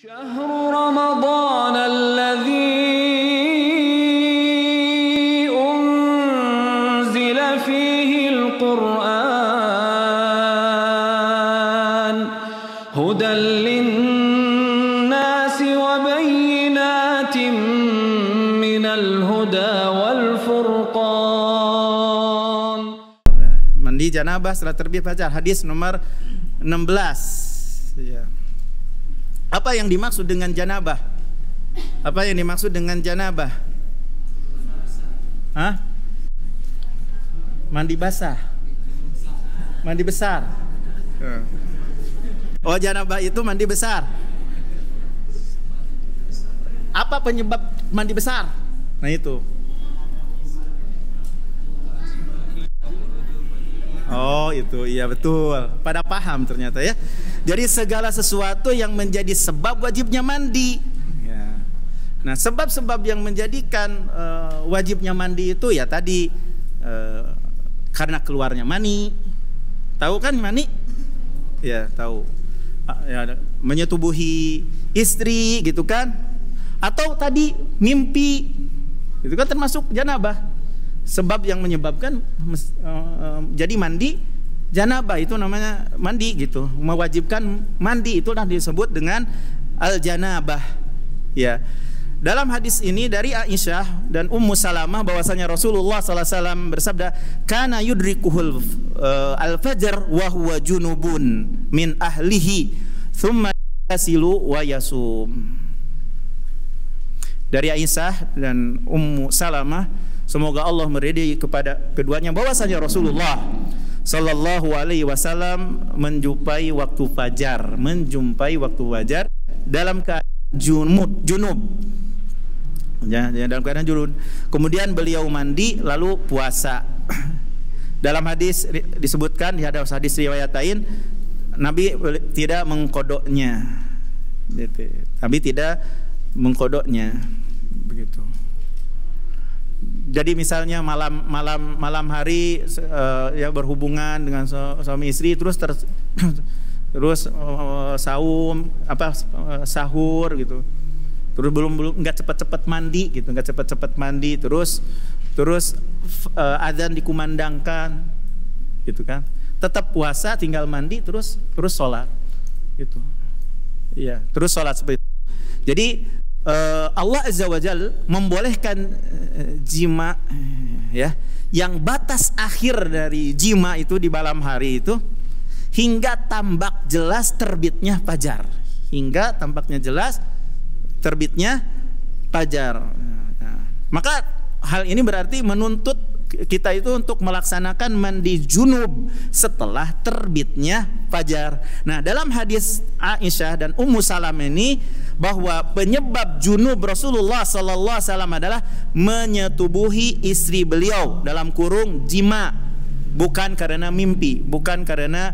شهر رمضان الذي أنزل فيه القرآن هدى للناس وبينات من الهدى والفرقان. Mandi janabah setelah terbit fajar, hadis nomor 16 ya. Apa yang dimaksud dengan janabah? Apa yang dimaksud dengan janabah? Hah? Mandi basah. Mandi besar. Oh, janabah itu mandi besar. Apa penyebab mandi besar? Nah itu. Oh itu, iya betul. Pada paham ternyata ya. Jadi segala sesuatu yang menjadi sebab wajibnya mandi ya. Nah sebab-sebab yang menjadikan wajibnya mandi itu ya tadi karena keluarnya mani. Tahu kan mani? Ya tahu ya, menyetubuhi istri gitu kan. Atau tadi mimpi. Itu kan termasuk janabah. Sebab yang menyebabkan jadi mandi janabah itu namanya mandi gitu, mewajibkan mandi, itulah disebut dengan al-janabah ya. Dalam hadis ini dari Aisyah dan Ummu Salamah bahwasanya Rasulullah SAW bersabda, kana yudrikuhul al-fajr wa huwa junubun min ahlihi thumma yasilu wa yasum. Dari Aisyah dan Ummu Salamah, semoga Allah meridai kepada keduanya, bahwasanya Rasulullah Sallallahu Alaihi Wasallam menjumpai waktu fajar, dalam keadaan junub, ya, dalam keadaan junub. Kemudian beliau mandi lalu puasa. Dalam hadis disebutkan, di hadis riwayat lain, Nabi tidak mengkodoknya, begitu. Jadi misalnya malam hari ya berhubungan dengan suami istri, terus sahur gitu, terus belum nggak cepet mandi, terus azan dikumandangkan gitu kan, tetap puasa, tinggal mandi terus sholat gitu, iya, terus sholat seperti itu. Jadi Allah Azza wa Jalla membolehkan jima ya, yang batas akhir dari jima itu di malam hari itu hingga tambak jelas terbitnya fajar, maka hal ini berarti menuntut kita itu untuk melaksanakan mandi junub setelah terbitnya fajar. Nah, dalam hadis Aisyah dan Ummu Salamah ini, bahwa penyebab junub Rasulullah sallallahu alaihi wasallam adalah menyetubuhi istri beliau, dalam kurung jima, bukan karena mimpi, bukan karena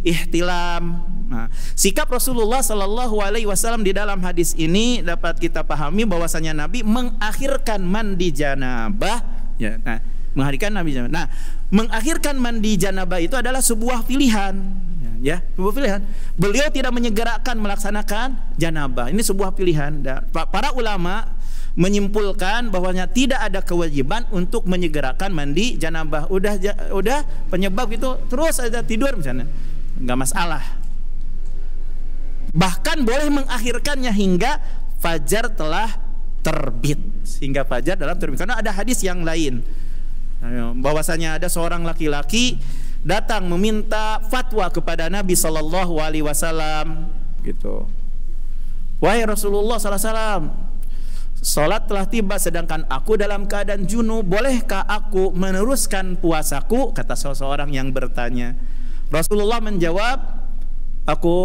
ihtilam. Nah, sikap Rasulullah sallallahu alaihi wasallam di dalam hadis ini dapat kita pahami bahwasanya Nabi mengakhirkan mandi janabah ya. Mengakhirkan mandi janabah itu adalah sebuah pilihan ya, sebuah pilihan. Beliau tidak menyegerakan melaksanakan janabah. Ini sebuah pilihan. Para ulama menyimpulkan bahwanya tidak ada kewajiban untuk menyegerakan mandi janabah. Udah penyebab itu terus aja tidur misalnya, nggak masalah. Bahkan boleh mengakhirkannya hingga fajar telah terbit, karena ada hadis yang lain bahwasanya ada seorang laki-laki datang meminta fatwa kepada Nabi Sallallahu Alaihi Wasallam gitu. Wahai Rasulullah Sallallahu Alaihi Wasallam, salat telah tiba sedangkan aku dalam keadaan junub, bolehkah aku meneruskan puasaku? Kata seseorang yang bertanya. Rasulullah menjawab, aku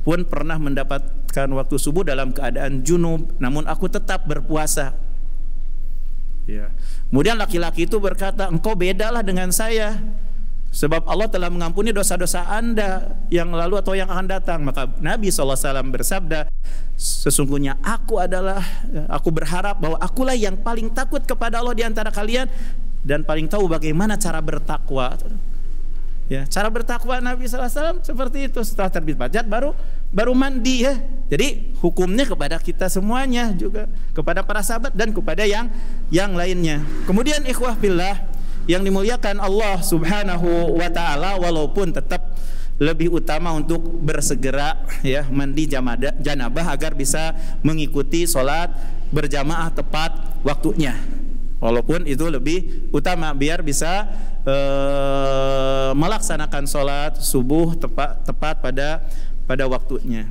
pun pernah mendapatkan waktu subuh dalam keadaan junub, namun aku tetap berpuasa ya. Kemudian laki-laki itu berkata, engkau bedalah dengan saya, sebab Allah telah mengampuni dosa-dosa Anda yang lalu atau yang akan datang. Maka Nabi SAW bersabda, sesungguhnya aku berharap bahwa akulah yang paling takut kepada Allah di antara kalian dan paling tahu bagaimana cara bertakwa. Ya, cara bertakwa Nabi SAW seperti itu. Setelah terbit fajar baru mandi ya. Jadi hukumnya kepada kita semuanya juga, kepada para sahabat dan kepada yang lainnya. Kemudian ikhwah billah yang dimuliakan Allah Subhanahu wa taala, walaupun tetap lebih utama untuk bersegera ya mandi janabah agar bisa mengikuti sholat berjamaah tepat waktunya. Walaupun itu lebih utama biar bisa melaksanakan sholat subuh tepat pada waktunya.